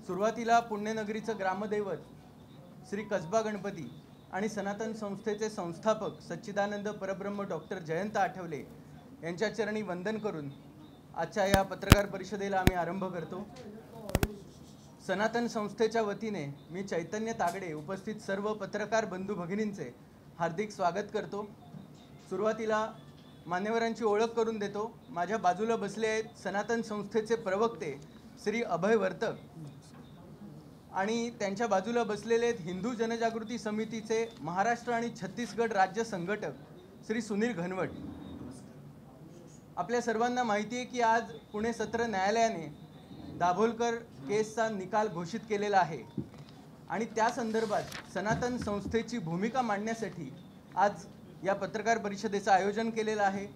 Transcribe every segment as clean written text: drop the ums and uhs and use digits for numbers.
सुरुवातीला पुण्यनगरीचं ग्रामदैवत श्री कसबा गणपती आणि सनातन संस्थेचे संस्थापक सच्चिदानंद परब्रह्म डॉक्टर जयंत आठवले यांच्या चरणी वंदन करून आजच्या या पत्रकार परिषदेला आम्ही आरंभ करतो। सनातन संस्थेच्या वतीने मी चैतन्य तागडे उपस्थित सर्व पत्रकार बंधू भगिनींचे हार्दिक स्वागत करतो। सुरुवातीला मान्यवरांची ओळख करून देतो। माझ्या बाजूला बसले आहेत सनातन संस्थेचे प्रवक्ते श्री अभय वर्तक आणि त्यांच्या बाजूला बसलेले आहेत हिंदू जनजागृती समितीचे महाराष्ट्र आणि छत्तीसगड राज्य संघटक श्री सुनील घनवट। आपल्या सर्वांना माहिती आहे की आज पुणे सत्र न्यायालयाने दाभोलकर केसचा निकाल घोषित केलेला आहे आणि त्या संदर्भात सनातन संस्थेची भूमिका मांडण्यासाठी आज या पत्रकार परिषदेचं आयोजन केलेलं आहे।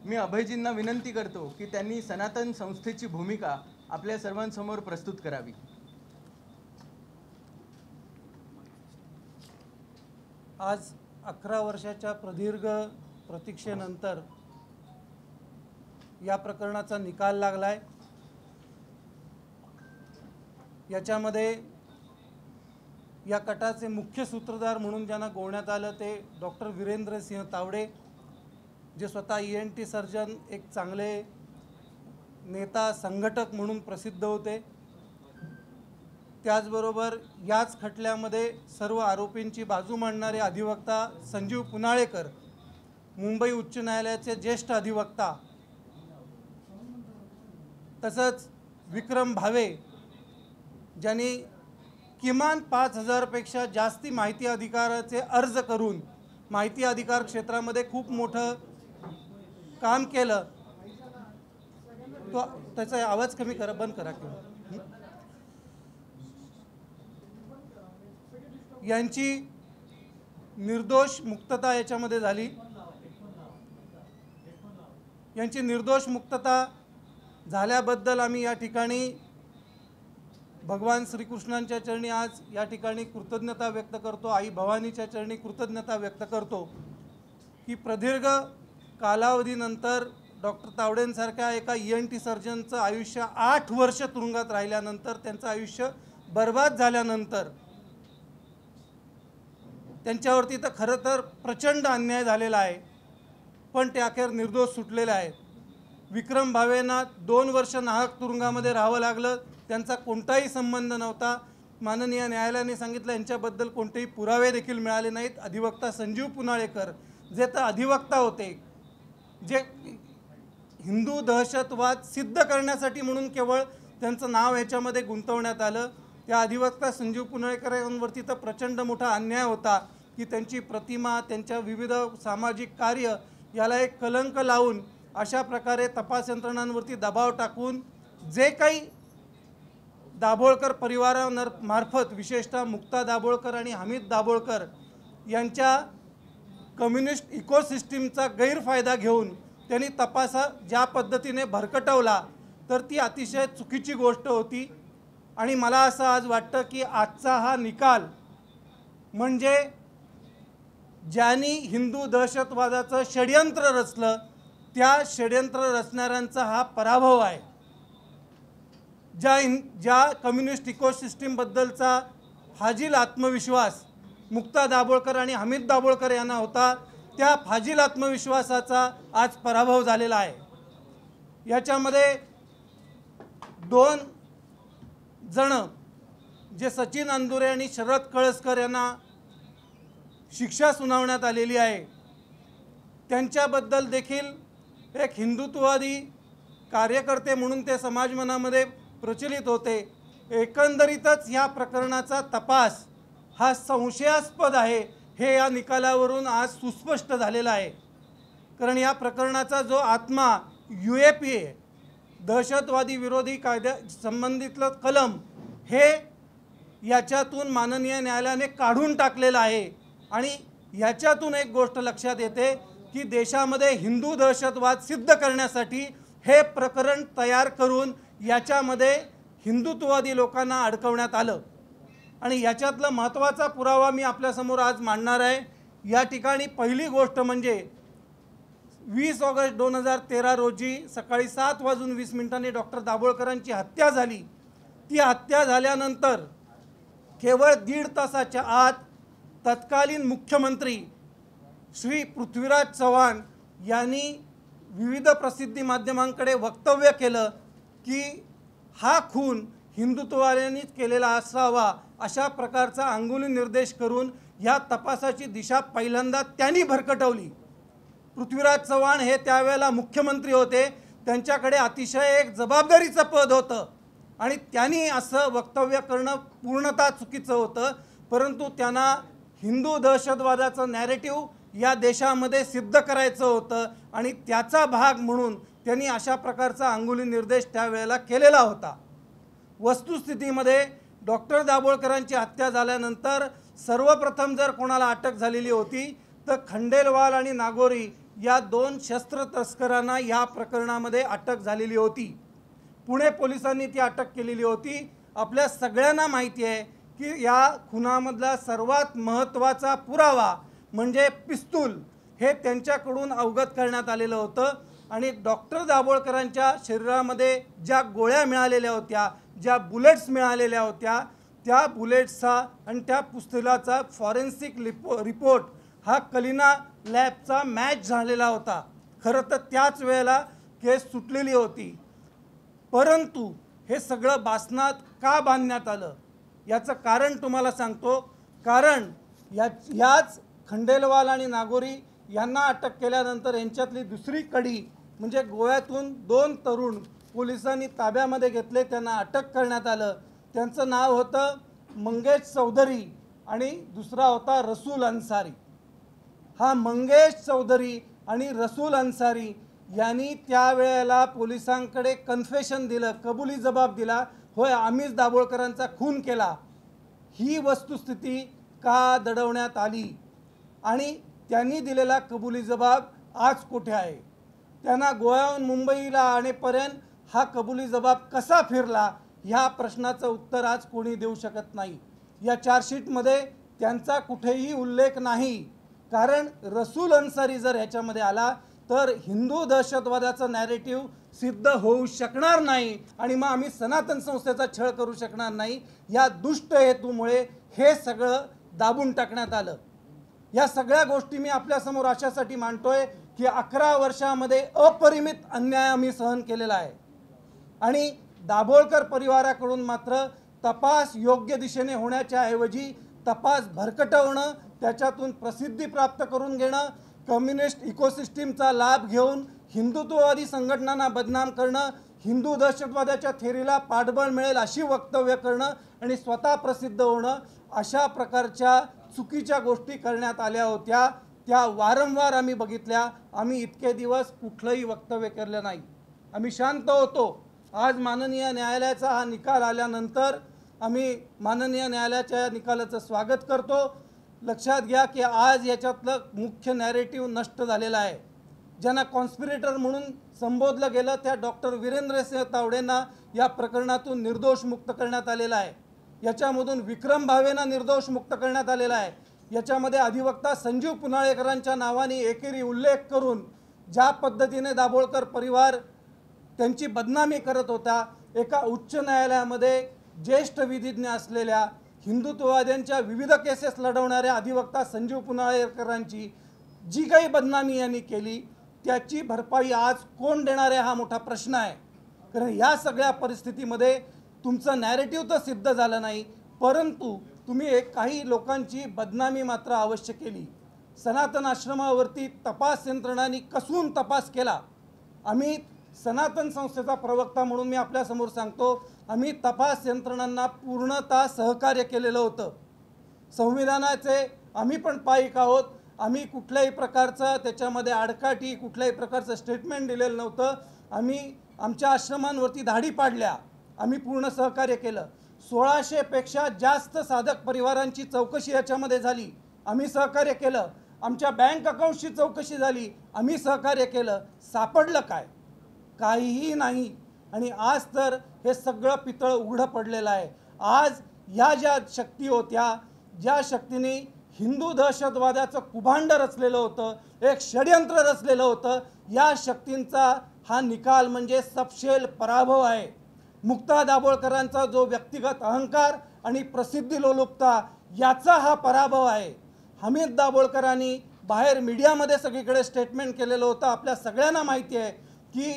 मी अभयजींना विनंती करतो की त्यांनी सनातन संस्थेची भूमिका आपल्या सर्वांसमोर प्रस्तुत करावी। आज 11 वर्षाच्या प्रदीर्घ प्रतीक्षेनंतर या प्रकरणाचा निकाल लागलाय। याच्यामध्ये या कटाचे मुख्य सूत्रधार म्हणून ज्यांना गोवण्यात आलं ते डॉक्टर वीरेंद्र सिंह तावडे, जे स्वतः ENT सर्जन, एक चांगले नेता संघटक म्हणून प्रसिद्ध होते। त्याचबरोबर याच खटल्यामध्ये सर्व आरोपींची बाजू मांडणारे अधिवक्ता संजीव पुनाळेकर, मुंबई उच्च न्यायालयाचे ज्येष्ठ अधिवक्ता, तसंच विक्रम भावे, ज्यांनी किमान 5000 पेक्षा जास्ती माहिती अधिकाराचे अर्ज करून माहिती अधिकार क्षेत्रामध्ये खूप मोठं काम केलं। तो त्याचा आवाज कमी करा, बंद करा किंवा यांची निर्दोष मुक्तता याच्यामध्ये झाली। यांची निर्दोष मुक्तता झाल्याबद्दल आम्ही या ठिकाणी भगवान श्रीकृष्णांच्या चरणी आज या ठिकाणी कृतज्ञता व्यक्त करतो। आई भवानीच्या चरणी कृतज्ञता व्यक्त करतो की प्रदीर्घ कालावधीनंतर डॉक्टर तावडेंसारख्या एका ENT सर्जनचं आयुष्य 8 वर्ष तुरुंगात राहिल्यानंतर, त्यांचं आयुष्य बर्बाद झाल्यानंतर, त्यांच्यावरती तर खरं तर प्रचंड अन्याय झालेला आहे, पण ते अखेर निर्दोष सुटलेले आहेत। विक्रम भावेंना 2 वर्ष नाहक तुरुंगामध्ये राहावं लागलं। त्यांचा कोणताही संबंध नव्हता। माननीय न्यायालयाने सांगितलं यांच्याबद्दल कोणतेही पुरावे देखील मिळाले नाहीत। अधिवक्ता संजीव पुनाळेकर, जे तर अधिवक्ता होते, जे हिंदू दहशतवाद सिद्ध करण्यासाठी म्हणून केवळ त्यांचं नाव ह्याच्यामध्ये गुंतवण्यात आलं, त्या अधिवक्ता संजीव पुनाळेकरांवरती तर प्रचंड मोठा अन्याय होता की त्यांची प्रतिमा, त्यांच्या विविध सामाजिक कार्य याला एक कलंक लावून अशा प्रकारे तपास यंत्रणांवरती दबाव टाकून जे काही दाभोळकर परिवारामार्फत, विशेषतः मुक्ता दाभोळकर आणि हमीद दाभोळकर यांच्या कम्युनिस्ट इकोसिस्टीमचा गैरफायदा घेऊन त्यांनी तपास ज्या पद्धतीने भरकटवला, तर ती अतिशय चुकीची गोष्ट होती। आणि मला असं आज वाटतं की आजचा हा निकाल म्हणजे ज्यांनी हिंदू दहशतवादाचं षड्यंत्र रचलं, त्या षड्यंत्र रचणाऱ्यांचा हा पराभव आहे। ज्या कम्युनिस्ट इकोसिस्टीमबद्दलचा फाजील आत्मविश्वास मुक्ता दाभोळकर आणि हमीद दाभोळकर यांना होता, त्या फाजील आत्मविश्वासाचा आज पराभव झालेला आहे। याच्यामध्ये 2 जण, जे सचिन अंदुरे आणि शरद कळसकर यांना शिक्षा सुनावण्यात आलेली आहे, त्यांच्याबद्दल देखील एक हिंदुत्ववादी कार्यकर्ते म्हणून ते समाज मनामध्ये प्रचलित होते। एकंदरीतच या प्रकरणाचा तपास हा संशयास्पद आहे, हे या निकालावरून आज सुस्पष्ट झालेलं आहे। कारण या प्रकरणाचा जो आत्मा UAPA, दहशतवादी विरोधी कायद्या संबंधितलं कलम, हे याच्यातून माननीय न्यायालयाने काढून टाकलेलं आहे। आणि याच्यातून एक गोष्ट लक्षात येते की देशामध्ये हिंदू दहशतवाद सिद्ध करण्यासाठी हे प्रकरण तयार करून याच्यामध्ये हिंदुत्ववादी लोकांना अडकवण्यात आलं। आणि याच्यातला महत्त्वाचा पुरावा मी आपल्यासमोर आज मांडणार आहे। या ठिकाणी पहिली गोष्ट म्हणजे 20 ऑगस्ट 2013 रोजी सकाळी 7:20 डॉक्टर दाभोळकरांची हत्या झाली। ती हत्या झाल्यानंतर केवळ 1.5 तासाच्या आत तत्कालीन मुख्यमंत्री श्री पृथ्वीराज चव्हाण यांनी विविध प्रसिद्धी माध्यमांकडे वक्तव्य केलं की हा खून हिंदुत्ववाद्यांनीच केलेला असावा, अशा प्रकारचा अंगुली निर्देश करून या तपासाची दिशा पहिल्यांदा त्यांनी भरकटवली. पृथ्वीराज चव्हाण हे त्यावेळेला मुख्यमंत्री होते, त्यांच्याकडे अतिशय एक जबाबदारीचं पद होतं आणि त्यांनी असं वक्तव्य करणं पूर्णतः चुकीचं होतं. परंतु त्यांना हिंदू दहशतवादाचं नॅरेटिव्ह या देशामध्ये सिद्ध करायचं होतं आणि त्याचा भाग म्हणून त्यांनी अशा प्रकारचा अंगुली निर्देश त्यावेळेला केलेला होता. वस्तुस्थितीमध्ये डॉक्टर दाभोळकरांची हत्या झाल्यानंतर सर्वप्रथम जर कोणाला अटक झालेली होती तर खंडेलवाल आणि नागोरी या 2 शस्त्र तस्करांना या प्रकरणामध्ये अटक झालेली होती. पुणे पोलिसांनी ती अटक केलेली होती. आपल्या सगळ्यांना माहिती आहे की या खुनामधला सर्वात महत्त्वाचा पुरावा म्हणजे पिस्तूल हे त्यांच्याकडून अवगत करण्यात आलेलं होतं आणि डॉक्टर दाभोळकरांच्या शरीरामध्ये ज्या गोळ्या मिळालेल्या होत्या, ज्या बुलेट्स मिळालेल्या होत्या, त्या बुलेट्सचा आणि त्या पिस्तुलाचा फॉरेन्सिक रिपोर्ट हा कलिना लॅबचा मॅच झालेला होता. खरं तर त्याच वेळेला केस सुटलेली होती. परंतु हे सगळं बासनात का बांधण्यात आलं याचं कारण तुम्हाला सांगतो. कारण याच खंडेलवाल आणि नागोरी यांना अटक केल्यानंतर यांच्यातली दुसरी कडी म्हणजे गोव्यातून 2 तरुण पोलिसांनी ताब्यामध्ये घेतले, त्यांना अटक करण्यात आलं. त्यांचं नाव होतं मंगेश चौधरी आणि दुसरा होता रसूल अन्सारी. हा मंगेश चौधरी आणि रसूल अन्सारी यांनी त्यावेळेला पोलिसांकडे कन्फेशन दिलं, कबुली जबाब दिला, होय आम्हीच दाभोळकरांचा खून केला. ही वस्तुस्थिती का दडवण्यात आली आणि त्यांनी दिलेला कबुली जबाब आज कुठे आहे? त्यांना गोव्याहून मुंबईला आणेपर्यंत हा कबुली जबाब कसा फिरला ह्या प्रश्नाचं उत्तर आज कोणी देऊ शकत नाही. या चार्जशीटमध्ये त्यांचा कुठेही उल्लेख नाही. कारण रसूल अन्सारी जर ह्याच्यामध्ये आला तर हिंदू दहशतवादाचं नॅरेटिव्ह सिद्ध होऊ शकणार नाही आणि मग आम्ही सनातन संस्थेचा छळ करू शकणार नाही. या दुष्ट हेतूमुळे हे सगळं दाबून टाकण्यात आलं. या सगळ्या गोष्टी मी आपल्यासमोर अशासाठी मांडतोय की 11 वर्षामध्ये अपरिमित अन्याय आम्ही सहन केलेला आहे आणि दाभोळकर परिवाराकडून मात्र तपास योग्य दिशेने होण्याच्या ऐवजी तपास भरकटवणं, त्याच्यातून प्रसिद्धी प्राप्त करून घेणं, कम्युनिस्ट इकोसिस्टीमचा लाभ घेऊन हिंदुत्ववादी संघटनांना बदनाम करणं, हिंदू दहशतवादाच्या थेरीला पाठबळ मिळेल अशी वक्तव्य करणं आणि स्वतः प्रसिद्ध होणं, अशा प्रकारच्या चुकीच्या गोष्टी करण्यात आल्या होत्या. त्या वारंवार आम्ही बघितल्या. आम्ही इतके दिवस कुठलंही वक्तव्य केलं नाही. आम्ही शांत होतो. आज माननीय न्यायालयाचा हा निकाल आल्यानंतर आम्ही माननीय न्यायालयाच्या निकालाचं स्वागत करतो. लक्षात घ्या की आज याच्यातलं मुख्य नॅरेटिव्ह नष्ट झालेलं आहे. ज्यांना कॉन्स्पिरेटर म्हणून संबोधलं गेलं त्या डॉक्टर वीरेंद्रसिंह तावडेंना या प्रकरणातून निर्दोष मुक्त करण्यात आलेलं आहे. याच्यामधून विक्रम भावेंना निर्दोष मुक्त करण्यात आलेला आहे. याच्यामध्ये अधिवक्ता संजीव पुनाळेकरांच्या नावाने एकेरी उल्लेख करून ज्या पद्धतीने दाभोळकर परिवार त्यांची बदनामी करत होता, एका उच्च न्यायालयामध्ये ज्येष्ठ विधिज्ञ असलेल्या हिंदुत्ववाद्यांच्या विविध केसेस लढवणाऱ्या अधिवक्ता संजीव पुनाळेकरांची जी काही बदनामी यांनी केली त्याची भरपाई आज कोण देणार आहे हा मोठा प्रश्न आहे. कारण या सगळ्या परिस्थितीमध्ये तुमचं नॅरेटिव्ह तर सिद्ध झालं नाही, परंतु तुम्ही काही लोकांची बदनामी मात्र अवश्य केली. सनातन आश्रमावरती तपास यंत्रणांनी कसून तपास केला. आम्ही सनातन संस्थेचा प्रवक्ता म्हणून मी आपल्यासमोर सांगतो, आम्ही तपास यंत्रणांना पूर्णतः सहकार्य केलेलं होतं. संविधानाचे आम्ही पण पाईक आहोत. आम्ही कुठल्याही प्रकारचं त्याच्यामध्ये आडकाठी कुठल्याही प्रकारचं स्टेटमेंट दिलेलं नव्हतं. आम्ही आमच्या आश्रमांवरती धाडी पाडल्या. आम्ही पूर्ण सहकार्य केलं. 1600 पेक्षा जास्त साधक परिवारांची चौकशी याच्यामध्ये झाली. आम्ही सहकार्य केलं. आमच्या बँक अकाउंटची चौकशी झाली. आम्ही सहकार्य केलं. सापडलं काय? काहीही नाही. आणि आज तर हे सगळं पितळ उघडं पडलेलं आहे. आज या ज्या शक्ती होत्या, ज्या शक्तीने हिंदू दहशतवादाचं कुभांड रचलेलं होतं, एक षड्यंत्र रचलेलं होतं, या शक्तींचा हा निकाल म्हणजे सपशेल पराभव आहे. मुक्ता दाभोळकरांचा जो व्यक्तिगत अहंकार आणि प्रसिद्धी लोलुपता याचा हा पराभव आहे। हमीद दाभोळकरांनी बाहेर मीडियामध्ये सगळीकडे स्टेटमेंट केलेलं होतं। आपल्या सगळ्यांना माहिती आहे की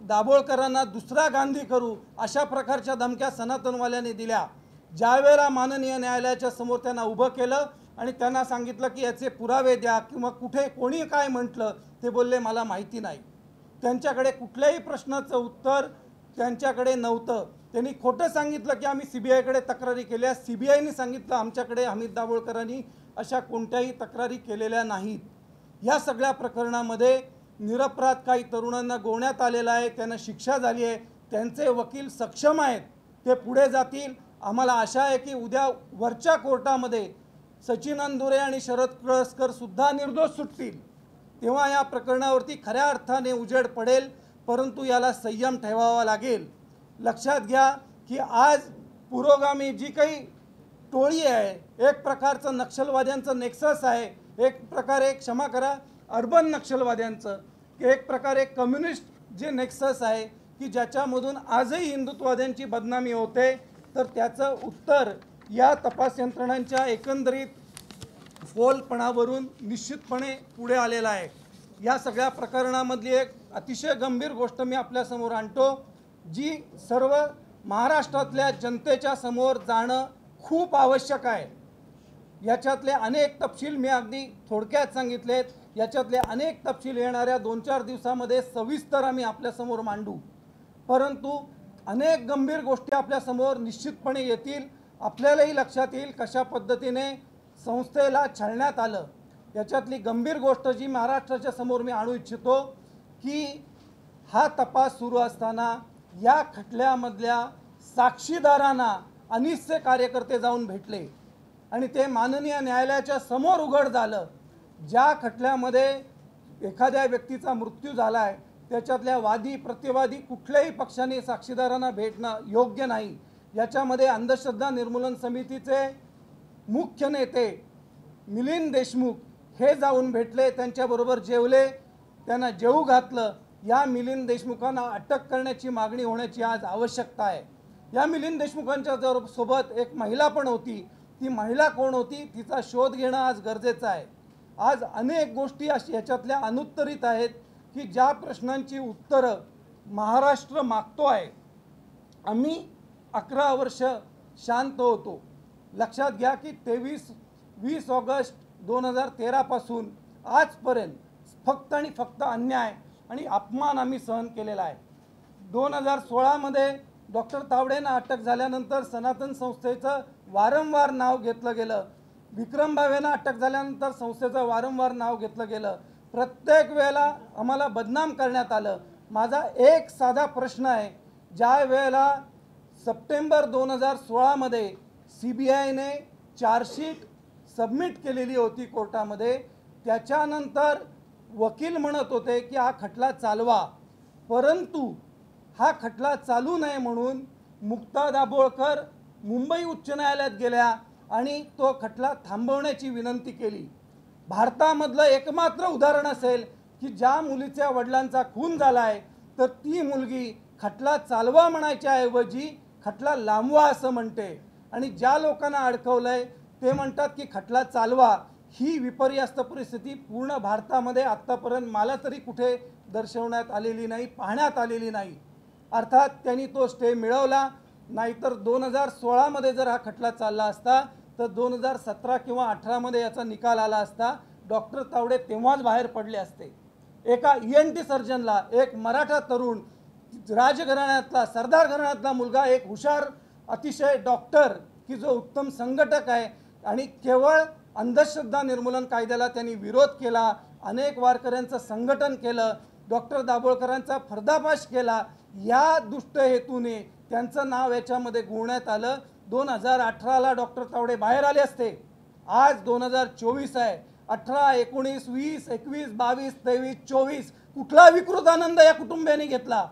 दाभोळकरांना दुसरा गांधी करू अशा प्रकारच्या धमक्या सनातनवाल्यांनी दिल्या। ज्यावेळेला माननीय न्यायालयाच्या समोर त्यांना उभं केलं आणि त्यांना सांगितलं की याचे पुरावे द्या किंवा कुठे कोणी काय म्हटलं, ते बोलले मला माहिती नाही। त्यांच्याकडे कुठल्याही प्रश्नाचं उत्तर त्यांच्याकडे नव्हतं। त्यांनी खोटं सांगितलं की आम्ही सीबीआयकडे तक्रारी केल्या। सीबीआयने सांगितलं आमच्याकडे हमीद दाभोळकरांनी अशा कोणत्याही तक्रारी केलेल्या नाहीत। या सगळ्या प्रकरणामध्ये निरपराध काही तरुणांना गोवण्यात आलेलं आहे, त्यांना शिक्षा झाली आहे। त्यांचे वकील सक्षम आहेत, ते पुढे जातील। आम्हाला आशा आहे की उद्या वरच्या कोर्टामध्ये सचिन अंदुरे आणि शरद कळसकर सुद्धा निर्दोष सुटतील, तेव्हा या प्रकरणावरती खऱ्या अर्थाने उजेड पडेल। परंतु याला संयम ठेवावा लागेल। लक्षात घ्या की आज पुरोगामी जी काही टोळी आहे, एक प्रकारचं नक्षलवाद्यांचं नेक्सस आहे, एक प्रकारे क्षमा करा अर्बन नक्षलवाद्यांचं, की एक प्रकारे कम्युनिस्ट जे नेक्सस आहे की ज्याच्यामधून आजही हिंदुत्ववाद्यांची बदनामी होते, तर त्याचं उत्तर या तपास यंत्रणांच्या एकंदरीत फोलपणावरून निश्चितपणे पुढे आलेला आहे। या सगळ्या प्रकरणामधली एक अतिशय गंभीर गोष्ट मी आपल्यासमोर आणतो, जी सर्व महाराष्ट्रातल्या जनतेच्या समोर जाणं खूप आवश्यक आहे। याच्यातले अनेक तपशील मी अगदी थोडक्यात सांगितलेत, याच्यातले अनेक तपशील येणाऱ्या 2-4 दिवसामध्ये सविस्तर आम्ही आपल्यासमोर मांडू। परंतु अनेक गंभीर गोष्टी आपल्यासमोर निश्चितपणे येतील। आपल्यालाही लक्षात येईल कशा पद्धतीने संस्थेला छळण्यात आलं। याच्यातली गंभीर गोष्ट जी महाराष्ट्राच्या समोर मी आणू इच्छितो की हा तपास सुरू असताना या खटल्यामधल्या साक्षीदारांना अनिसचे कार्यकर्ते जाऊन भेटले आणि ते माननीय न्यायालयाच्या समोर उघड झालं। ज्या खटल्यामध्ये एखाद्या व्यक्तीचा मृत्यू झाला आहे, त्याच्यातल्या वादी प्रतिवादी कुठल्याही पक्षाने साक्षीदारांना भेटणं योग्य नाही। याच्यामध्ये अंधश्रद्धा निर्मूलन समितीचे मुख्य नेते मिलिंद देशमुख हे जाऊन भेटले, त्यांच्याबरोबर जेवले, त्यांना जेवू घातलं। या मिलिंद देशमुखांना अटक करण्याची मागणी होण्याची आज आवश्यकता आहे। या मिलिंद देशमुखांच्या सोबत एक महिला पण होती, ती महिला कोण होती तिचा शोध घेणं आज गरजेचं आहे। आज अनेक गोष्टी याच्यातल्या अनुत्तरित आहेत की ज्या प्रश्नांची उत्तरं महाराष्ट्र मागतो आहे। आम्ही 11 वर्ष शांत होतो। लक्षात घ्या की 20 ऑगस्ट 2013 पासून आजपर्यंत फक्त आणि फक्त अन्याय आणि अपमान आम्ही सहन केलेला आहे। 2016 मध्ये डॉक्टर तावडेंना अटक झाल्यानंतर सनातन संस्थेचं वारंवार नाव घेतलं गेलं। विक्रम भावेंना अटक झाल्यानंतर संस्थेचं वारंवार नाव घेतलं गेलं। प्रत्येक वेळेला आम्हाला बदनाम करण्यात आलं। माझा एक साधा प्रश्न आहे, ज्या वेळेला सप्टेंबर 2016 मध्ये सीबीआयने चार्जशीट सबमिट केलेली होती कोर्टामध्ये, त्याच्यानंतर वकील म्हणत होते की हा खटला चालवा, परंतु हा खटला चालू नये म्हणून मुक्ता दाभोळकर मुंबई उच्च न्यायालयात गेल्या आणि तो खटला थांबवण्याची विनंती केली। भारतामधलं एकमात्र उदाहरण असेल की ज्या मुलीच्या वडिलांचा खून झाला आहे, तर ती मुलगी खटला चालवा म्हणायच्या ऐवजी खटला लांबवा असं म्हणते आणि ज्या लोकांना अडकवलंय ते म्हणतात की खटला चालवा। ही विपर्यास्त परिस्थिती पूर्ण भारतामध्ये आत्तापर्यंत मला तरी कुठे दर्शवण्यात आलेली नाही, पाहण्यात आलेली नाही। अर्थात त्यांनी तो स्टे मिळवला, नाहीतर 2016 मध्ये जर हा खटला चालला असता तर 2017 किंवा 18 मध्ये याचा निकाल आला असता। डॉक्टर तावडे तेव्हाच बाहेर पडले असते। एका ENT सर्जनला, एक मराठा तरुण राजघराण्यातला सरदार घराण्यातला मुलगा, एक हुशार अतिशय डॉक्टर की जो उत्तम संघटक आहे आणि केवळ अंधश्रद्धा निर्मूलन कायद्याला त्यांनी विरोध केला, अनेक वारकऱ्यांचं संघटन केलं, डॉक्टर दाभोळकरांचा पर्दाफाश केला। या दुष्ट हेतूने त्यांचं नाव याच्यामध्ये गुंफण्यात आलं। 2018ला डॉक्टर तावडे बाहेर आले असते। आज 2024 आहे। 18, 19, 20, 21, 22, 23, 24 कुठला विकृत आनंद या कुटुंबियांनी घेतला?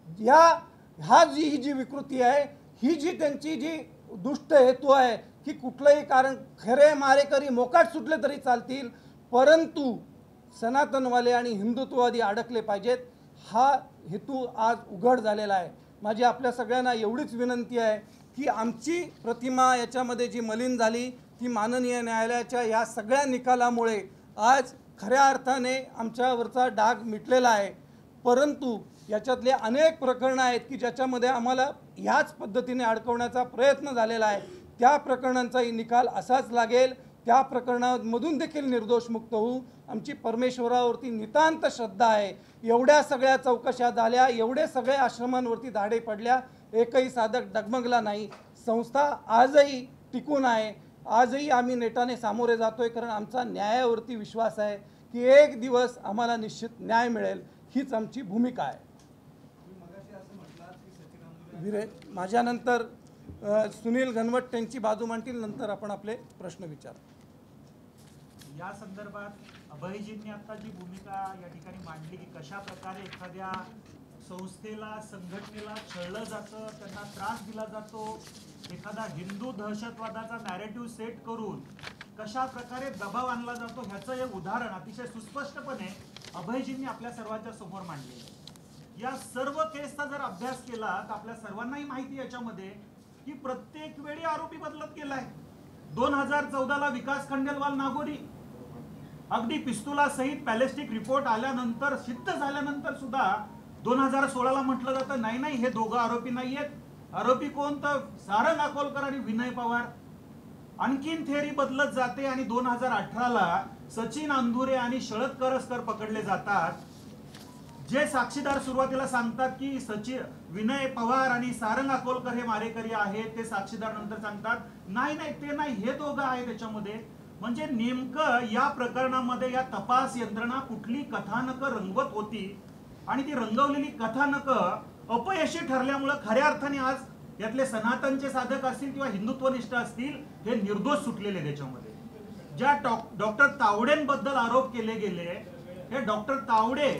ही जी विकृती आहे, ही जी त्यांची जी दुष्ट हेतू आहे की कुठलंही कारण खरे मारेकरी मोकाट सुटले तरी चालतील, परंतु सनातनवाले आणि हिंदुत्ववादी अडकले पाहिजेत, हा हेतू आज उघड झालेला आहे। माझी आपल्या सगळ्यांना एवढीच विनंती आहे की आमची प्रतिमा याच्यामध्ये जी मलिन झाली ती माननीय न्यायालयाच्या या सगळ्या निकालामुळे आज खऱ्या अर्थाने आमच्यावरचा डाग मिटलेला आहे. परंतु याच्यातले अनेक प्रकरणं आहेत की ज्याच्यामध्ये आम्हाला ह्याच पद्धतीने अडकवण्याचा प्रयत्न झालेला आहे. त्या प्रकरणांचाही निकाल असाच लागेल. त्या प्रकरणामधून देखील निर्दोष मुक्त होऊ आमची परमेश्वरावरती नितांत श्रद्धा आहे. एवढ्या सगळ्या चौकशा झाल्या, एवढे सगळे आश्रमांवरती धाडे पडल्या, एकही साधक डगमगला नाही. संस्था आजही टिकून आहे. आजही आम्ही नेटाने सामोरे जातोय कारण आमचा न्यायावरती विश्वास आहे की एक दिवस आम्हाला निश्चित न्याय मिळेल. हीच आमची भूमिका आहे. माझ्यानंतर सुनील घनवट त्यांची बाजू मांडतील, नंतर आपण आपले प्रश्न विचारू. या संदर्भात अभयजींनी आता जी भूमिका या ठिकाणी मांडली की कशा प्रकारे एखाद्या संस्थेला संघटनेला छळलं जातं, त्यांना त्रास दिला जातो, एखादा हिंदू दहशतवादाचा नॅरेटिव्ह सेट करून कशा प्रकारे दबाव आणला जातो ह्याचं एक उदाहरण अतिशय सुस्पष्टपणे अभयजींनी आपल्या सर्वांच्या समोर मांडलेलं आहे. या सर्व केसचा जर अभ्यास केला तर आपल्या सर्वांनाही माहिती याच्यामध्ये की प्रत्येक वेळी आरोपी बदलत गेलाय. 2014ला विकास खंडेलवाल नागोरी, अगदी पिस्तुला सहित बॅलिस्टिक रिपोर्ट आल्यानंतर सिद्ध झाल्यानंतर सुद्धा 2016ला म्हटलं जातं नाही नाही हे दोघं आरोपी नाहीयेत. आरोपी कोण तर सारंग अकोलकर आणि विनय पवार. आणखीन थेअरी बदलत जाते आणि 2018ला सचिन अंधुरे आणि शरद करसकर पकडले जातात. जे साक्षीदार सुरुवातीला सांगतात की विनय पवार आणि सारंग अकोलकर हे मारेकरी आहेत, ते साक्षीदार नंतर सांगतात नाही नाही ते नाही, हे दोघं आहेत त्याच्यामध्ये. म्हणजे नेमकं या प्रकरणामध्ये या तपास यंत्रणा कुठली कथानकं रंगवत होती आणि ती रंगवलेली कथानकं अपयशी ठरल्यामुळे खऱ्या अर्थाने आज यातले सनातनचे साधक असतील किंवा हिंदुत्वनिष्ठ असतील हे निर्दोष सुटलेले. त्याच्यामध्ये ज्या डॉक्टर तावडेंबद्दल आरोप केले गेले, हे डॉक्टर तावडे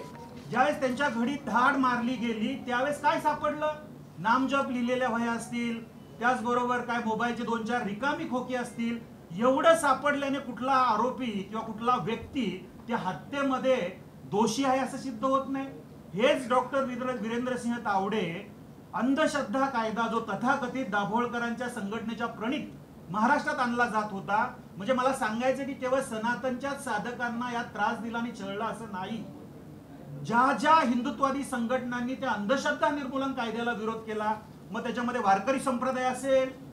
ज्यावेळेस त्यांच्या घडी धाड मारली गेली त्यावेळेस काय सापडलं? नामजप लिहिलेल्या वह्या असतील, त्याचबरोबर काय मोबाईलचे 2-4 रिकामी खोकी असतील. एवढं सापडल्याने कुठला आरोपी किंवा कुठला व्यक्ती त्या हत्येमध्ये दोषी आहे असं सिद्ध होत नाही. हेच डॉक्टर वीरेंद्रसिंह तावडे अंधश्रद्धा कायदा जो तथाकथित दाभोळकरांच्या संघटनेच्या प्रणित महाराष्ट्रात आणला जात होता, म्हणजे मला सांगायचं की केवळ सनातनच्या साधकांना यात त्रास दिला आणि छळलं असं नाही. ज्या ज्या हिंदुत्ववादी संघटनांनी त्या अंधश्रद्धा निर्मूलन कायद्याला विरोध केला, मग त्याच्यामध्ये वारकरी संप्रदाय असेल,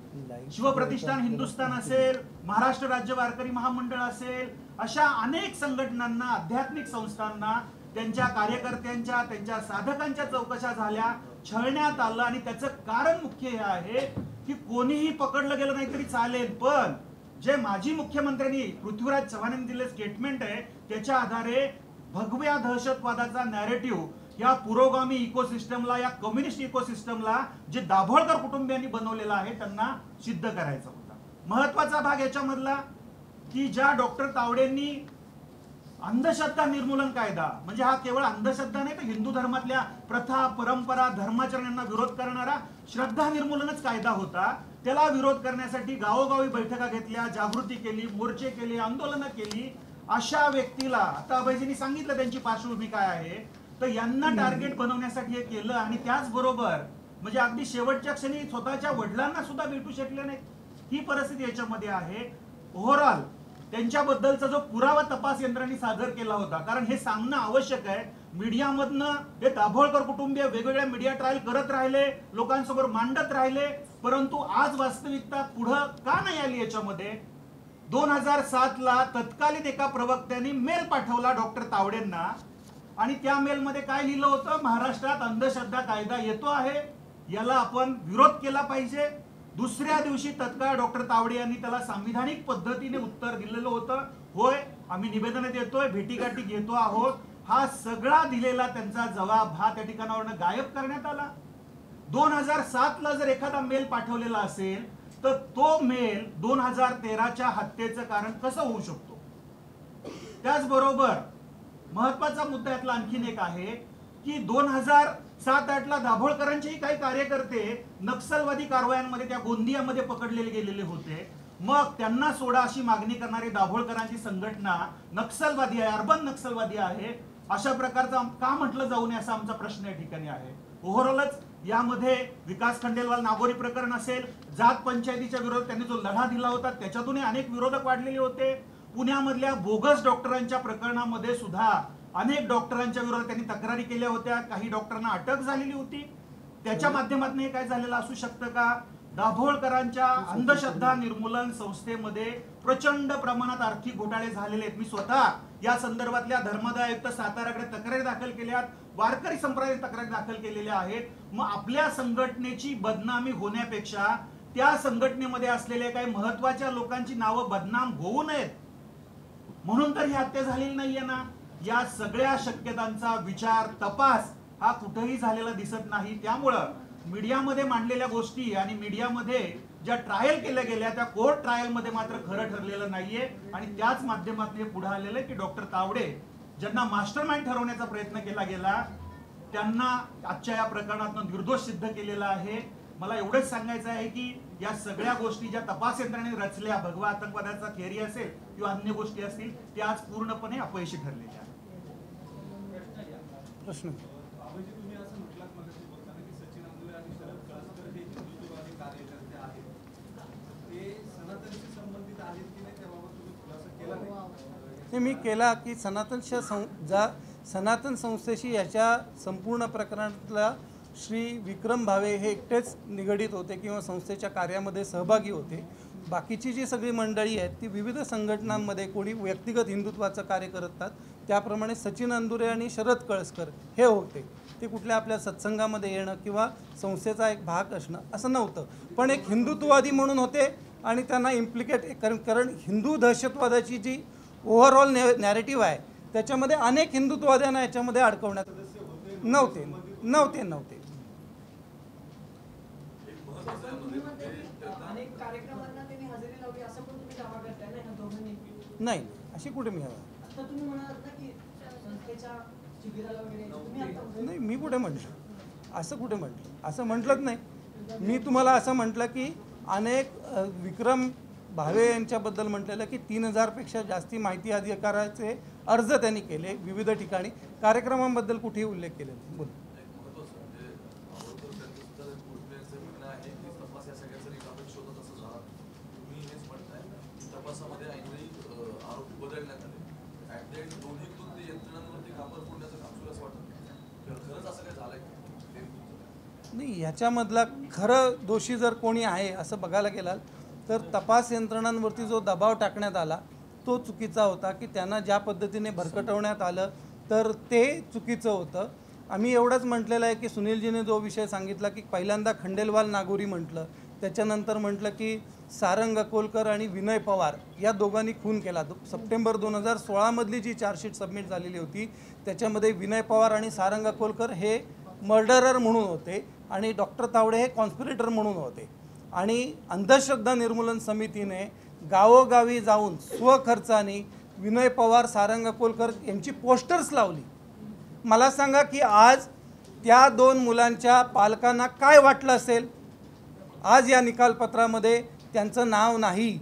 शिवप्रतिष्ठान हिंदुस्थान असेल, महाराष्ट्र राज्य वारकरी महामंडळ असेल, अशा अनेक संघटनांना, आध्यात्मिक संस्थांना त्यांच्या कार्यकर्त्यांच्या, त्यांच्या साधकांच्या चौकशा झाल्या, छळण्यात आलं. आणि त्याचं कारण मुख्य हे आहे की कोणीही पकडलं गेलं नाही तरी चालेल, पण जे माजी मुख्यमंत्र्यांनी पृथ्वीराज चव्हाणांनी दिलेलं स्टेटमेंट आहे त्याच्या आधारे भगव्या दहशतवादाचा नॅरेटिव्ह या पुरोगामी इकोसिस्टमला, या कम्युनिस्ट इकोसिस्टमला जे दाभोळकर कुटुंबियांनी बनवलेला आहे त्यांना सिद्ध करायचा होता. महत्वाचा भाग याच्यामधला की ज्या डॉक्टर तावडेंनी अंधश्रद्धा निर्मूलन कायदा, म्हणजे हा केवळ अंधश्रद्धा नाही तर हिंदू धर्मातल्या प्रथा, परंपरा, धर्माचरणांना विरोध करणारा श्रद्धा निर्मूलनच कायदा होता. त्याला विरोध करण्यासाठी गावोगावी बैठका घेतल्या, जागृती केली, मोर्चे केले, आंदोलनं केली. अशा व्यक्तीला आता अभयजींनी सांगितलं त्यांची पार्श्वभूमी काय आहे, तर यांना टार्गेट बनवण्यासाठी हे केलं. आणि त्याचबरोबर म्हणजे अगदी शेवटच्या क्षणी स्वतःच्या वडिलांना सुद्धा भेटू शकले नाहीत, ही परिस्थिती याच्यामध्ये आहे. ओव्हरऑल त्यांच्याबद्दलचा जो पुरावा तपास यंत्रणांनी सादर केला होता, कारण हे सांगणं आवश्यक आहे, मीडियामधनं हे दाभोळकर कुटुंबीय वेगवेगळ्या मीडिया ट्रायल करत राहिले, लोकांसमोर मांडत राहिले, परंतु आज वास्तविकता पुढं का नाही आली याच्यामध्ये. 2007ला तत्कालीन एका प्रवक्त्यांनी मेल पाठवला डॉक्टर तावडेंना आणि त्या मेलमध्ये काय लिहिलं होतं, महाराष्ट्रात अंधश्रद्धा कायदा येतो आहे, याला आपण विरोध केला पाहिजे. दुसऱ्या दिवशी तत्काळ डॉक्टर तावडे यांनी त्याला संविधानिक पद्धतीने उत्तर दिलेलं होतं, होय आम्ही निवेदन देतोय, भेटीगाठी घेतो आहोत. हा सगळा दिलेला त्यांचा जबाब हा त्या ठिकाणावरून गायब करण्यात आला. 2007ला जर एखादा मेल पाठवलेला असेल तर तो मेल 2013च्या हत्येचं कारण कसं होऊ शकतो. त्याचबरोबर महत्वाचा मुद्दा यातला आणखीन एक आहे की 2007-8ला दाभोळकरांचेही काही कार्यकर्ते नक्षलवादी कारवायांमध्ये त्या गोंदियामध्ये पकडलेले गेलेले होते. मग त्यांना सोडा अशी मागणी करणारी दाभोळकरांची संघटना नक्षलवादी आहे, अर्बन नक्षलवादी आहे. अशा प्रकारचं का म्हटलं जाऊ नये असा आमचा प्रश्न या ठिकाणी आहे. ओव्हरऑलच यामध्ये विकास खंडेलवाल नागोरी प्रकरण असेल, जात पंचायतीच्या विरोधात त्यांनी जो लढा दिला होता त्याच्यातूनही अनेक विरोधक वाढलेले होते. पुण्यामधल्या बोगस डॉक्टरांच्या प्रकरणामध्ये सुद्धा अनेक डॉक्टरांच्या विरोधात त्यांनी तक्रारी केल्या होत्या. काही डॉक्टरांना अटक झालेली होती. त्याच्या माध्यमातून हे काय झालेलं असू शकतं का? दाभोळकरांच्या अंधश्रद्धा निर्मूलन संस्थेमध्ये प्रचंड प्रमाणात आर्थिक घोटाळे झालेले आहेत. मी स्वतः या संदर्भातल्या धर्मादाय आयुक्त साताराकडे तक्रारी दाखल केल्यात, वारकरी संप्रदाय तक्रारी दाखल केलेल्या आहेत. मग आपल्या संघटनेची बदनामी होण्यापेक्षा त्या संघटनेमध्ये असलेल्या काही महत्वाच्या लोकांची नावं बदनाम होऊ नयेत म्हणून तर ही हत्या झालेली नाहीये ना. या सगळ्या शक्यतांचा विचार तपास हा कुठेही झालेला दिसत नाही. त्यामुळं मीडियामध्ये मांडलेल्या गोष्टी आणि मीडियामध्ये ज्या ट्रायल केल्या गेल्या त्या कोर्ट ट्रायल मध्ये मात्र खरं ठरलेलं नाहीये. आणि त्याच माध्यमातून हे पुढे आलेलं आहे की डॉक्टर तावडे ज्यांना मास्टरमाइंड ठरवण्याचा प्रयत्न केला गेला त्यांना आजच्या या प्रकरणातून निर्दोष सिद्ध केलेला आहे. मला एवढंच सांगायचं आहे की या सगळ्या गोष्टी ज्या तपास यंत्रणेने रचल्या, भगवा आतंकवादाचा थेअरी असेल किंवा अन्य गोष्टी असतील, त्या आज पूर्णपणे अपयशी ठरलेल्या आहेत. प्रश्न तुम्ही असं म्हटलात मगाशी बोलताना की सचिन अंदुरे आणि शरद कळसकर हे हिंदुत्ववादी कार्यकर्ते आहेत, ते सनातनशी संबंधित आहेत की नाही त्याबाबत तुम्ही खुलासा केला नाही? ते मी केला की सनातन संस्थेशी याच्या संपूर्ण प्रकरणातला श्री विक्रम भावे हे एकटेच निगडीत होते किंवा संस्थेच्या कार्यामध्ये सहभागी होते. बाकीची जी सगळी मंडळी आहेत ती विविध संघटनांमध्ये कोणी व्यक्तिगत हिंदुत्वाचं कार्य करतात. त्याप्रमाणे सचिन अंदुरे आणि शरद कळसकर हे होते. ते कुठल्या आपल्या सत्संगामध्ये येणं किंवा संस्थेचा एक भाग असणं असं नव्हतं, पण एक हिंदुत्ववादी म्हणून होते आणि त्यांना इम्प्लिकेट कारण हिंदू दहशतवादाची जी ओव्हरऑल नॅरेटिव्ह आहे त्याच्यामध्ये अनेक हिंदुत्ववाद्यांना याच्यामध्ये अडकवण्यात नव्हते. नाही, अशी कुठे मी नाही, मी कुठे म्हटलं असं? कुठे म्हटलं? असं म्हटलंच नाही. मी तुम्हाला असं म्हटलं की अनेक विक्रम भावे यांच्याबद्दल म्हटलेलं की 3000 पेक्षा जास्ती माहिती अधिकाराचे अर्ज त्यांनी केले विविध ठिकाणी. कार्यक्रमांबद्दल कुठेही उल्लेख केलेला बोल. नाही, ह्याच्यामधला खरं दोषी जर कोणी आहे असं बघायला गेलात तर तपास यंत्रणांवरती जो दबाव टाकण्यात आला तो चुकीचा होता. की त्यांना ज्या पद्धतीने भरकटवण्यात आलं तर ते चुकीचं होतं. आम्ही एवढंच म्हटलेलं आहे की सुनीलजीने जो विषय सांगितला की पहिल्यांदा खंडेलवाल नागोरी म्हटलं, त्याच्यानंतर म्हटलं की सारंग अकोलकर आणि विनय पवार या दोघांनी खून केला. सप्टेंबर 2016मधली जी चार्जशीट सबमिट झालेली होती त्याच्यामध्ये विनय पवार आणि सारंग अकोलकर हे मर्डरर म्हणून होते आणि डॉक्टर तावडे हे कॉन्स्पिरेटर म्हणून होते. आणि अंधश्रद्धा निर्मूलन समितीने गावोगावी जाऊन स्वखर्चाने विनय पवार, सारंग अकोलकर यांची पोस्टर्स लावली. मला सांगा की आज त्या दोन मुलांच्या पालकांना काय वाटलं असेल? आज या निकालपत्रामध्ये त्यांचं नाव नाही.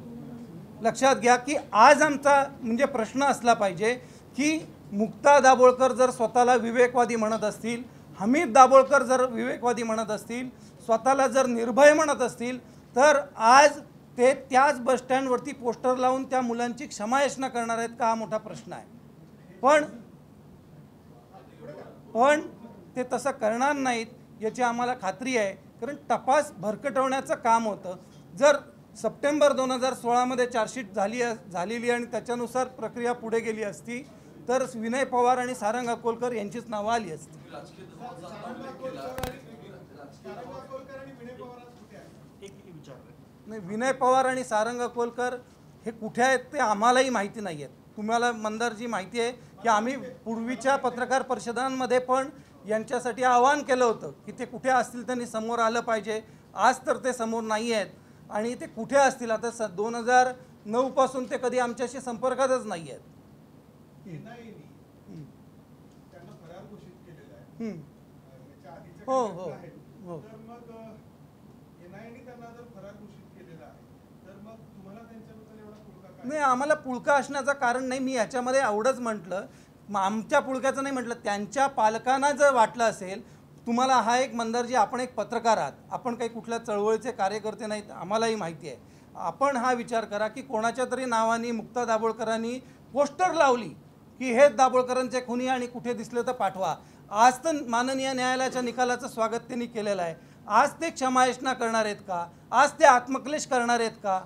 लक्षात घ्या की आज आमचा म्हणजे प्रश्न असला पाहिजे की मुक्ता दाभोळकर जर स्वतःला विवेकवादी म्हणत असतील, हमीद दाभोळकर जर विवेकवादी म्हणत असतील, स्वतःला जर निर्भय म्हणत असतील, तर आज ते त्याच बसस्टँडवरती पोस्टर लावून त्या मुलांची क्षमायाचना करणार आहेत का? हा मोठा प्रश्न आहे. पण ते तसं करणार नाहीत याची आम्हाला खात्री आहे. कारण तपास भरकटवण्याचं काम होतं. जर सप्टेंबर 2016मध्ये चार्जशीट झालेली आणि त्याच्यानुसार प्रक्रिया पुढे गेली असती तर विनय पवार आणि सारंग अकोलकर यांचीच नावं आली असती. नाही, विनय पवार आणि सारंग अकोलकर हे कुठे आहेत ते आम्हालाही माहिती नाही आहेत. तुम्हाला मंदारजी माहिती आहे की आम्ही पूर्वीच्या पत्रकार परिषदांमध्ये पण यांच्यासाठी आवाहन केलं होतं की ते कुठे असतील त्यांनी समोर आलं पाहिजे. आज तर ते समोर नाही आहेत आणि ते कुठे असतील आता 2009 पासून ते कधी आमच्याशी संपर्कातच नाही आहेत. हो हो हो. नाही, आम्हाला पुळका असण्याचं कारण नाही. मी ह्याच्यामध्ये एवढंच म्हटलं मग आमच्या पुळक्याचं नाही म्हटलं, त्यांच्या पालकांना जर वाटलं असेल, तुम्हाला हा एक मंदारजी, आपण एक पत्रकार आहात, आपण काही कुठल्या चळवळीचे कार्यकर्ते नाहीत, आम्हालाही माहिती आहे. आपण हा विचार करा की कोणाच्या तरी नावाने मुक्ता दाभोळकरांनी पोस्टर लावली की हेच दाभोळकरांचे खुनी आणि कुठे दिसले तर पाठवा. आज तर माननीय न्यायालयाच्या निकालाचं स्वागत त्यांनी केलेलं आहे. आज ते क्षमायाचना करणार आहेत का? आज ते आत्मक्लेश करणार आहेत का?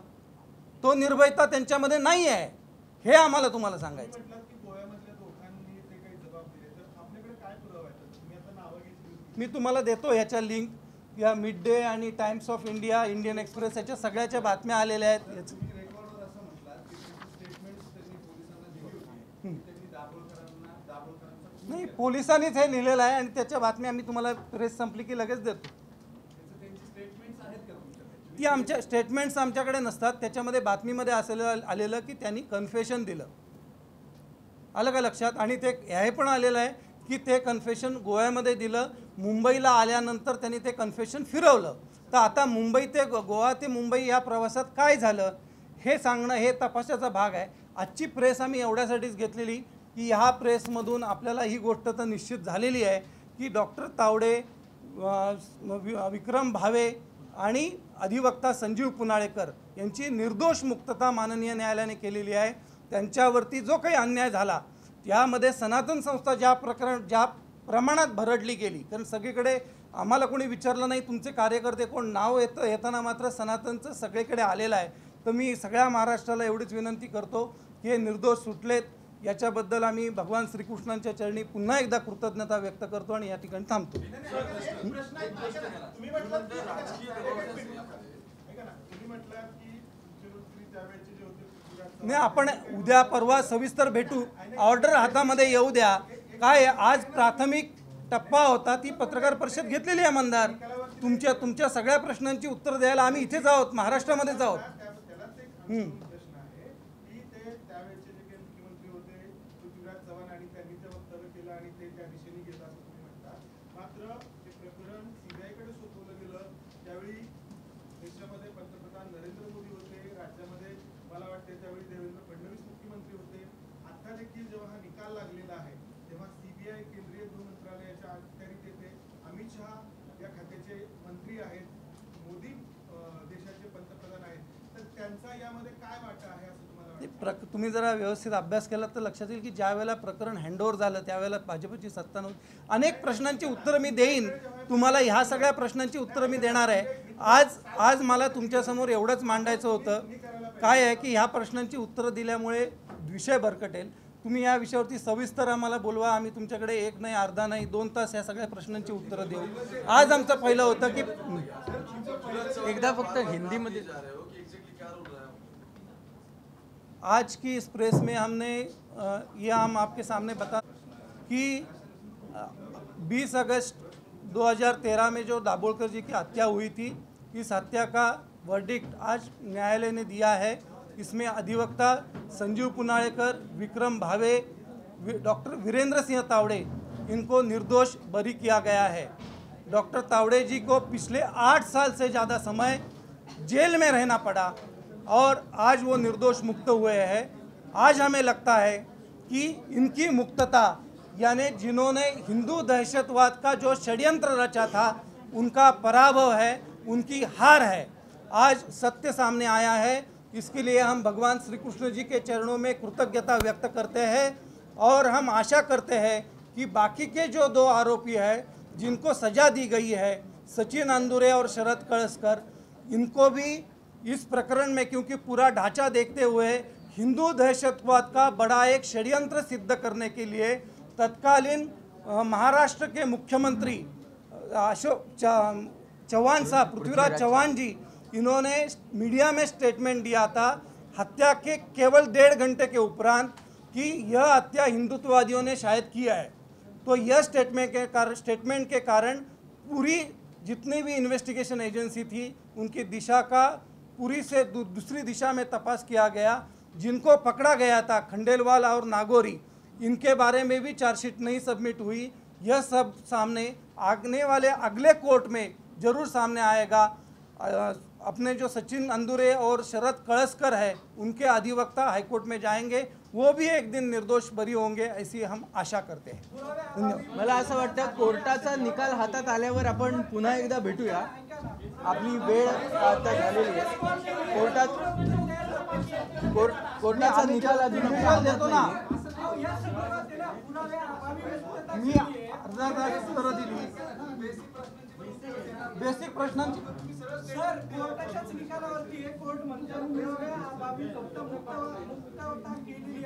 तो निर्भयता त्यांच्यामध्ये नाही आहे, हे आम्हाला तुम्हाला सांगायचं. म्हटलं की गोव्यामधल्या दोघांनी ते काही जबाब दिले, तर आपल्याकडे काय पुरावा आहे? तुम्ही आता नावं घेतली. मी तुम्हाला देतो ह्याच्या लिंक. या मिड डे आणि times of India, Indian express याच्या सगळ्याच्या बातम्या आलेल्या आहेत. तुम्ही रेकॉर्डवर असं म्हटलात की त्यांची स्टेटमेंट्स त्यांनी पोलिसांना दिली होती, त्यांनी दाभोळकरांचा नाही, पोलिसांनीच हे लिहिलेलं आहे आणि त्याच्या बातम्या आम्ही तुम्हाला प्रेस संपली की लगेच देतो. त्यांची स्टेटमेंट्स आहेत का तुमच्याकडे? ती आमच्या स्टेटमेंट्स आमच्याकडे नसतात. त्याच्यामध्ये बातमीमध्ये आलेलं की त्यांनी कन्फेशन दिलं, आलं का लक्षात? आणि ते हे पण आलेलं आहे की ते कन्फेशन गोव्यामध्ये दिलं, मुंबईला आल्यानंतर त्यांनी ते कन्फेशन फिरवलं. तर आता मुंबई ते गोवा ते मुंबई या प्रवासात काय झालं हे सांगणं हे तपासाचा भाग आहे. आजची प्रेस आम्ही एवढ्यासाठीच घेतलेली की ह्या प्रेसमधून आपल्याला ही गोष्ट तर निश्चित झालेली आहे की डॉक्टर तावडे, विक्रम भावे आणि अधिवक्ता संजीव पुनाळेकर यांची निर्दोष मुक्तता माननीय न्यायालयाने केलेली आहे. त्यांच्यावरती जो काही अन्याय झाला त्यामध्ये सनातन संस्था ज्या प्रमाणात भरडली गेली, कारण सगळीकडे आम्हाला कोणी विचारलं नाही तुमचे कार्यकर्ते कोण, नाव येताना मात्र सनातनचं सगळीकडे आलेलं आहे. तर मी सगळ्या महाराष्ट्राला एवढीच विनंती करतो की हे निर्दोष सुटलेत, याच्याबद्दल आम्ही भगवान श्रीकृष्णांच्या चरणी पुन्हा एकदा कृतज्ञता व्यक्त करतो आणि या ठिकाणी थांबतो. नाही, आपण उद्या परवा सविस्तर भेटू, ऑर्डर हातामध्ये येऊ द्या. काय आज प्राथमिक टप्पा होता, ती पत्रकार परिषद घेतलेली आहे मंदार. तुमच्या सगळ्या प्रश्नांची उत्तर द्यायला आम्ही इथेच आहोत, महाराष्ट्रामध्येच आहोत. पंतप्रधान नरेंद्र मोदी होते, राज्यामध्ये मला वाटते त्यावेळी देवेंद्र फडणवीस मुख्यमंत्री होते. आता देखील जेव्हा हा निकाल लागलेला आहे तेव्हा सीबीआय केंद्रीय गृह मंत्रालयाच्या अधिकारी तेथे, अमित शहा या खात्याचे मंत्री आहेत, मोदी देशाचे पंतप्रधान आहेत, तर त्यांचा यामध्ये काय वाटा आहे असं तुम्हाला वाटतं? तुम्ही जरा व्यवस्थित अभ्यास केला तर लक्षात येईल की ज्या वेळेला प्रकरण हँडओव्हर झालं त्यावेळेला भाजपची सत्ता नव्हती. अनेक प्रश्नांची उत्तरं मी देईन तुम्हाला, ह्या सगळ्या प्रश्नांची उत्तरं मी देणार आहे. आज मला तुमच्यासमोर एवढंच मांडायचं होतं, काय आहे की ह्या प्रश्नांची उत्तरं दिल्यामुळे विषय भरकटेल. तुम्ही या विषयावरती सविस्तर आम्हाला बोलवा, आम्ही तुमच्याकडे एक नाही, अर्धा नाही, 2 तास या सगळ्या प्रश्नांची उत्तरं देऊ. आज आमचं पहिलं होतं की एकदा फक्त हिंदीमध्ये आज की इस प्रेस में हमने ये हम आपके सामने बता कि 20 अगस्त 2013 में जो दाभोळकर जी की हत्या हुई थी, इस हत्या का वर्डिक्ट आज न्यायालय ने दिया है. इसमें अधिवक्ता संजीव पुनाळेकर, विक्रम भावे, डॉक्टर वीरेंद्र सिंह तावड़े, इनको निर्दोष बरी किया गया है. डॉक्टर तावड़े जी को पिछले 8 साल से ज़्यादा समय जेल में रहना पड़ा और आज वो निर्दोष मुक्त हुए हैं. आज हमें लगता है कि इनकी मुक्तता, यानी जिन्होंने हिंदू दहशतवाद का जो षड्यंत्र रचा था उनका पराभव है, उनकी हार है. आज सत्य सामने आया है. इसके लिए हम भगवान श्री कृष्ण जी के चरणों में कृतज्ञता व्यक्त करते हैं और हम आशा करते हैं कि बाकी के जो 2 आरोपी हैं जिनको सज़ा दी गई है, सचिन अंदुरे और शरद कळसकर, इनको भी इस प्रकरण में, क्योंकि पूरा ढांचा देखते हुए हिंदू दहशतवाद का बड़ा एक षड्यंत्र सिद्ध करने के लिए तत्कालीन महाराष्ट्र के मुख्यमंत्री अशोक चौहान साहब, पृथ्वीराज चौहान जी, इन्होंने मीडिया में स्टेटमेंट दिया था हत्या के केवल 1.5 घंटे के उपरांत कि यह हत्या हिंदुत्ववादियों ने शायद किया है. तो यह स्टेटमेंट के कारण पूरी जितनी भी इन्वेस्टिगेशन एजेंसी थी उनकी दिशा का पूरी से दूसरी दिशा में तपास किया गया. जिनको पकड़ा गया था खंडेलवाल और नागौरी, इनके बारे में भी चार्जशीट नहीं सबमिट हुई. यह सब सामने आने वाले अगले कोर्ट में ज़रूर सामने आएगा. अपने जो सचिन अंदुरे और शरद कळसकर है उनके अधिवक्ता हाईकोर्ट में जाएंगे वो भी एक दिन निर्दोष बरी होंगे ऐसी हम आशा करते हैं. धन्यवाद. मला असं वाटतं कोर्टाचा निकाल हातात आल्यावर आपण पुन्हा एकदा भेटूया. आपली वेळ आता झालेली आहे. कोर्टाचा निकाल अजून देतो ना मी अर्धा तास उत्तरं दिली. बेसिक प्रश्नांची सर कोर्टाच्याच निकालावरती कोर्ट म्हणतो पुराव्याअभावी फक्त मुक्तता केलेली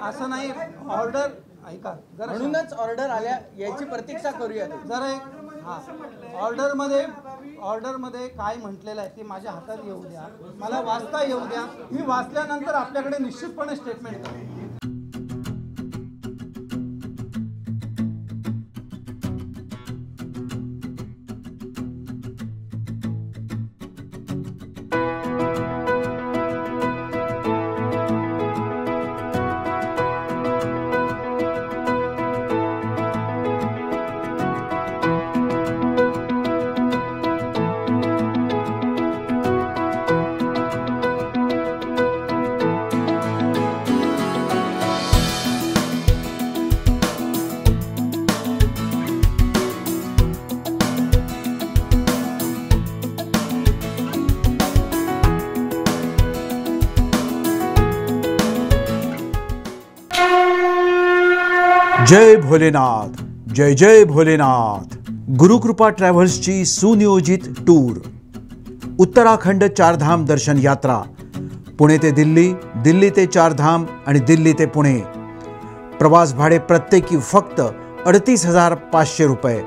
असं नाही. ऑर्डर ऐका जरा, म्हणूनच ऑर्डर आल्या याची प्रतीक्षा करूया. जरा एक ऑर्डरमध्ये काय म्हटलेलं आहे ते माझ्या हातात येऊ द्या, मला वाचता येऊ द्या. मी वाचल्यानंतर आपल्याकडे निश्चितपणे स्टेटमेंट करेन. जय भोलेनाथ, जय जय भोलेनाथ. गुरुकृपा ट्रॅव्हल्सची सुनियोजित टूर. उत्तराखंड चारधाम दर्शन यात्रा. पुणे ते दिल्ली, दिल्ली ते चारधाम आणि दिल्ली ते पुणे. प्रवास भाडे प्रत्येकी फक्त 38,500 रुपये.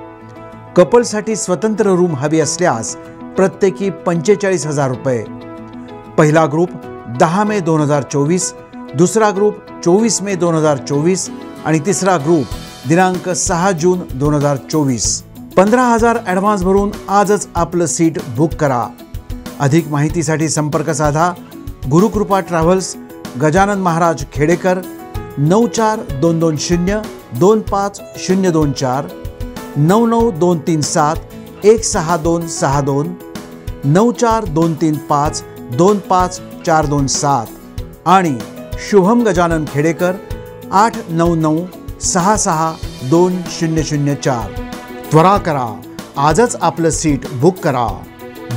कपलसाठी स्वतंत्र रूम हवी असल्यास प्रत्येकी 45,000 रुपये. पहिला ग्रुप 10 मे 2024, दुसरा ग्रुप 24 मे 2024 आणि तिसरा ग्रुप दिनांक 6 जून 2024. 15,000 ॲडव्हान्स भरून आजच आपलं सीट बुक करा. अधिक माहितीसाठी संपर्क साधा. गुरुकृपा ट्रॅव्हल्स, गजानन महाराज खेडेकर, 9422025024, 9923716262, 9423525427 आणि शुभम गजानन खेडेकर 8996620004. त्वरा करा, आजच आपलं सीट बुक करा.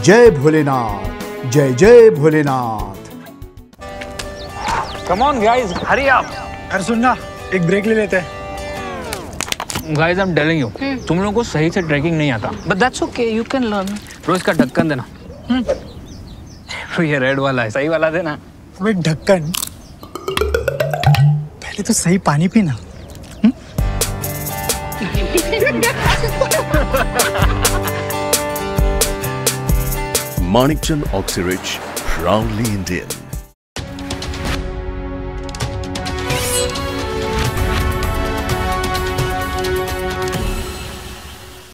जय भोलेनाथ, जय जय Bholenath. Come on guys, hurry up. यार सुन ना, एक ब्रेक ले लेते हैं. Guys, I'm telling you, तुम लोगों को सही से ट्रैकिंग नहीं आता. But that's okay, you can learn. रोज का ढक्कन देना. तो ये रेड वाला है, सही वाला देना. अबे ढक्कन, पहले तो सही पानी पीना. Manikchand Oxyrich, proudly Indian.